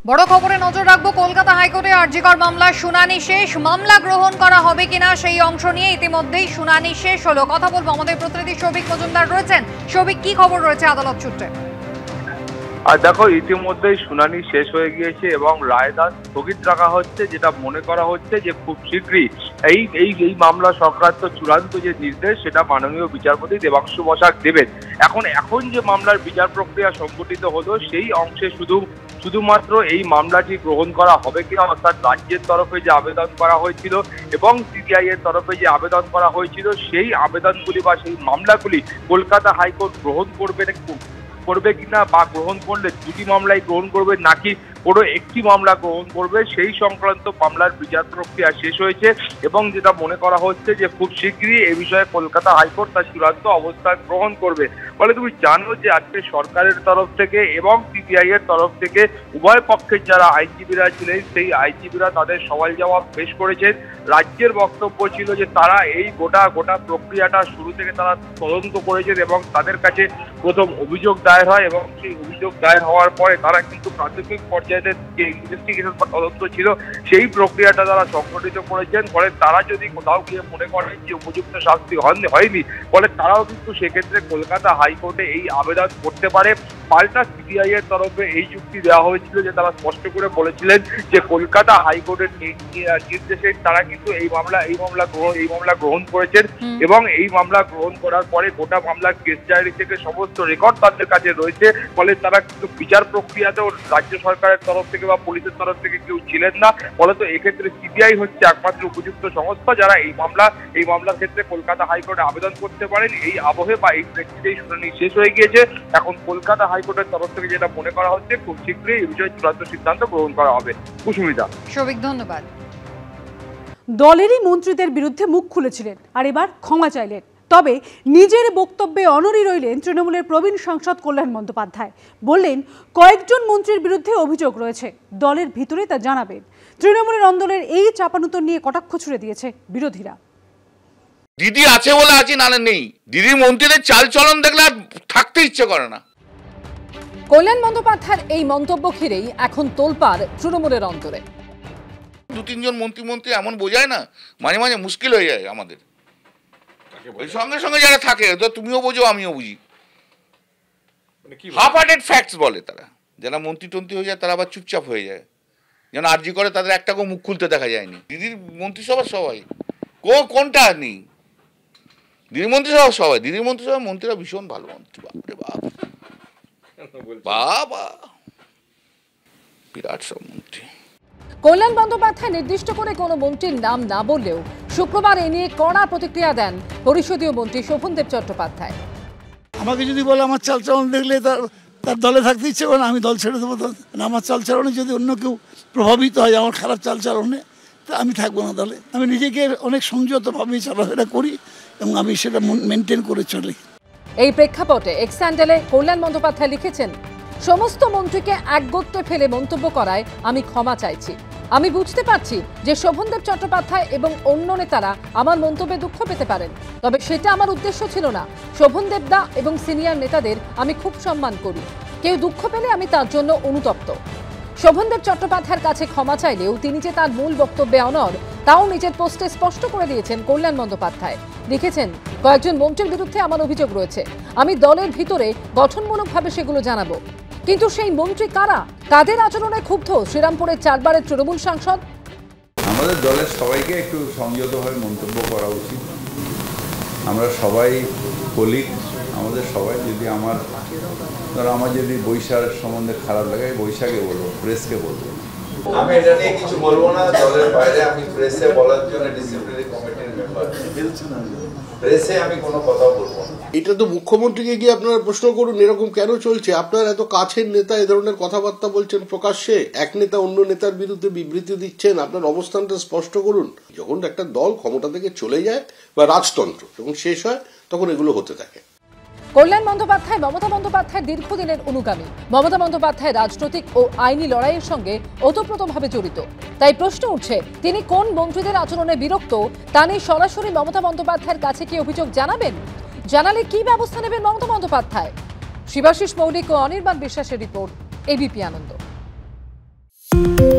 বড় খবরে নজর রাখবো। কলকাতা হাইকোর্টে আরজিকর মামলার শুনানি শেষ। মামলা গ্রহণ করা হবে কিনা সেই অংশ নিয়ে ইতিমধ্যেই শুনানি শেষ হলো। কথা বলবো, আমাদের প্রতিনিধি সৌভিক মজুমদার রয়েছেন। সৌভিক, কি খবর রয়েছে আদালত সূত্রে? আর দেখো, ইতিমধ্যেই শুনানি শেষ হয়ে গিয়েছে এবং রায়দান স্থগিত রাখা হচ্ছে, যেটা মনে করা হচ্ছে যে খুব শীঘ্রই এই মামলা সংক্রান্ত চূড়ান্ত যে নির্দেশ সেটা মাননীয় বিচারপতি দেবাংশু বসাক দেবেন। এখন যে মামলার বিচার প্রক্রিয়া সংগঠিত হলো সেই অংশে শুধুমাত্র এই মামলাটি গ্রহণ করা হবে কিনা, অর্থাৎ রাজ্যের তরফে যে আবেদন করা হয়েছিল এবং সিবিআই এর তরফে যে আবেদন করা হয়েছিল সেই আবেদনগুলি বা সেই মামলাগুলি কলকাতা হাইকোর্ট গ্রহণ করবে কিনা, বা গ্রহণ করলে দুটি মামলাই গ্রহণ করবে নাকি কোনো একটি মামলা গ্রহণ করবে, সেই সংক্রান্ত মামলার বিচার প্রক্রিয়া শেষ হয়েছে এবং যেটা মনে করা হচ্ছে যে খুব শীঘ্রই এই বিষয়ে কলকাতা হাইকোর্ট তার চূড়ান্ত অবস্থান গ্রহণ করবে। ফলে তুমি জানো যে আজকে সরকারের তরফ থেকে এবং সিবিআই এর তরফ থেকে উভয় পক্ষের যারা আইনজীবীরা ছিলেন সেই আইনজীবীরা তাদের সওয়াল জবাব পেশ করেছেন। রাজ্যের বক্তব্য ছিল যে তারা এই গোটা প্রক্রিয়াটা শুরু থেকে তারা তদন্ত করেছেন এবং তাদের কাছে প্রথম অভিযোগ দায়ের হয় এবং সেই অভিযোগ দায়ের হওয়ার পরে তারা কিন্তু প্রাথমিক পর্যায়ে যে ইনভেস্টিগেশন বা তদন্ত ছিল সেই প্রক্রিয়াটা তারা সংগঠিত করেছেন। ফলে তারা যদি কোথাও গিয়ে মনে করেন যে উপযুক্ত শাস্তি হয়নি, ফলে তারাও কিন্তু সেক্ষেত্রে কলকাতা হাইকোর্টে এই আবেদন করতে পারে। পাল্টা সিবিআই এর তরফে এই যুক্তি দেওয়া হয়েছিল যে তারা স্পষ্ট করে বলেছিলেন যে কলকাতা হাইকোর্টের নির্দেশে তারা কিন্তু এই মামলা গ্রহণ করেছেন এবং এই মামলা গ্রহণ করার পরে গোটা মামলার কেস ডায়েরি থেকে সমস্ত রেকর্ড তাদের কাছে রয়েছে। ফলে তারা কিন্তু বিচার প্রক্রিয়াতেও রাজ্য সরকারের তরফ থেকে বা পুলিশের তরফ থেকে কেউ ছিলেন না। ফলে তো এক্ষেত্রে সিবিআই হচ্ছে একমাত্র উপযুক্ত সংস্থা যারা এই মামলার ক্ষেত্রে কলকাতা হাইকোর্টে আবেদন করতে পারেন। এই আবহে বা এই প্রেক্ষিতে শুনানি শেষ হয়ে গিয়েছে। এখন কলকাতা হাইকোর্টের তরফ থেকে যেটা মনে করা হচ্ছে খুব শীঘ্রই এই বিষয়ে চূড়ান্ত সিদ্ধান্ত গ্রহণ করা হবে। কুসুমিতা। সৌভিক, ধন্যবাদ। দলেরই মন্ত্রীদের বিরুদ্ধে মুখ খুলেছিলেন আর এবার ক্ষমা চাইলেন, তবে নিজের বক্তব্যে অনড়ি রইলেন তৃণমূলের প্রবীণ সাংসদ কল্যাণ বন্দ্যোপাধ্যায়। বললেন কয়েকজন মন্ত্রীর বিরুদ্ধে অভিযোগ রয়েছে, দলের ভিতরে তা জানাবেন। তৃণমূলের আন্দোলনের এই চাপানুতর নিয়ে কটাক্ষ ছুড়ে দিয়েছে বিরোধীরা। দিদি আছে বলে আছি, নালে নেই। দিদির মন্ত্রীদের চালচলন দেখলে আর থাকতে ইচ্ছে করে না। কল্যাণ বন্দ্যোপাধ্যায়ের এই মন্তব্য ঘিরেই এখন তোলপাড় তৃণমূলের অন্তরে। দু তিনজন মন্ত্রী এমন বোঝায় না, মাঝে মাঝে মুশকিল হয়ে যায় আমাদের। ওই সঙ্গে সঙ্গে যারা থাকে, তো তুমিও বোঝো আমিও বুঝি, হাফ হার্টেড ফ্যাক্টস বলে তারা। যারা মন্ত্রী হয়ে যায় তারা আবার চুপচাপ হয়ে যায়, যেন আরজি করে তাদের একটাকেও মুখ খুলতে দেখা যায়নি। দিদির মন্ত্রিসভার সবাই কোনটা নেই, দিদির মন্ত্রিসভার সবাই, দিদির মন্ত্রিসভার মন্ত্রীরা ভীষণ ভালো মন্ত্রী। বাপরে বাবা, বিরাট সব মন্ত্রী। কল্যাণ বন্দ্যোপাধ্যায় নির্দিষ্ট করে কোনো মন্ত্রীর নাম না বললেও শুক্রবার এ নিয়ে কড়া প্রতিক্রিয়া দেন পরিষদীয় মন্ত্রী শোভনদেব চট্টোপাধ্যায়। আমাকে যদি বলে আমার চালচলন দেখলে তার দলে থাকতে ইচ্ছে করে না, আমি দল ছেড়ে দেবো। আমার চালচলনে যদি অন্য কেউ প্রভাবিত হয় আমার খারাপ চালচলনে, তা আমি থাকবো না দলে। আমি নিজেকে অনেক সংযতভাবে চলাফেরা করি এবং আমি সেটা মেনটেন করে চলি। এই প্রেক্ষাপটে এক্স হ্যান্ডেলে কল্যাণ বন্দ্যোপাধ্যায় লিখেছেন, সমস্ত মন্ত্রীকে একগোত্রে ফেলে মন্তব্য করায় আমি ক্ষমা চাইছি। আমি বুঝতে পারছি যে শোভনদেব চট্টোপাধ্যায় এবং অন্য নেতারা আমার মন্তব্যে দুঃখ পেতে পারেন, তবে সেটা আমার উদ্দেশ্য ছিল না। শোভনদেব দা এবং সিনিয়র নেতাদের আমি খুব সম্মান করি, কেউ দুঃখ পেলে আমি তার জন্য অনুতপ্ত। শোভনদেব চট্টোপাধ্যায়ের কাছে ক্ষমা চাইলেও তিনি যে তার মূল বক্তব্যে অনড়, তাও নিজের পোস্টে স্পষ্ট করে দিয়েছেন কল্যাণ বন্দ্যোপাধ্যায়। লিখেছেন, কয়েকজন মন্ত্রীর বিরুদ্ধে আমার অভিযোগ রয়েছে, আমি দলের ভিতরে গঠনমূলকভাবে সেগুলো জানাবো। কিন্তু সেই মন্ত্রী কারা, কাদের আচরণে ক্ষুব্ধ শ্রীরামপুরের 4 বারের তৃণমূল সাংসদ? আমাদের দলের সবাইকে একটু সংযতভাবে মন্তব্য করা উচিত। আমরা সবাই কলিগ, আমাদের সবাই যদি আমার যদি বৈশাখ সম্বন্ধে খারাপ লাগে বৈশাখে বলবো, প্রেসকে বলবো। আমি এটা নিয়ে কিছু বলবো না, দলের বাইরে আমি প্রেসে বলার জন্য ডিসিপ্লিনারি কমিটির মেম্বার, প্রেসে আমি কোনো কথা বলবো না। এটা তো মুখ্যমন্ত্রীকে গিয়ে আপনারা প্রশ্ন করুন, এরকম কেন চলছে? আপনার এত কাছের নেতা এ ধরনের কথাবার্তা বলছেন প্রকাশ্যে, এক নেতা অন্য নেতার বিরুদ্ধে বিবৃতি দিচ্ছেন, আপনার অবস্থানটা স্পষ্ট করুন। যখন একটা দল ক্ষমতা থেকে চলে যায় বা রাজতন্ত্র যখন শেষ হয় তখন এগুলো হতে থাকে। কল্যাণ বন্দ্যোপাধ্যায় মমতা বন্দ্যোপাধ্যায়ের দীর্ঘদিনের অনুগামী। মমতা বন্দ্যোপাধ্যায় রাজনৈতিক ও আইনি লড়াইয়ের সঙ্গে ওতপ্রোতভাবে জড়িত। তাই প্রশ্ন উঠছে, তিনি কোন মন্ত্রীদের আচরণে বিরক্ত তা নিয়ে সরাসরি মমতা বন্দ্যোপাধ্যায়ের কাছে কি অভিযোগ জানাবেন? জানালে কি ব্যবস্থা নেবেন মমতা বন্দ্যোপাধ্যায়? শিবাশিস মৌলিক ও অনির্বাণ বিশ্বাসের রিপোর্ট, এবিপি আনন্দ। নিউজ।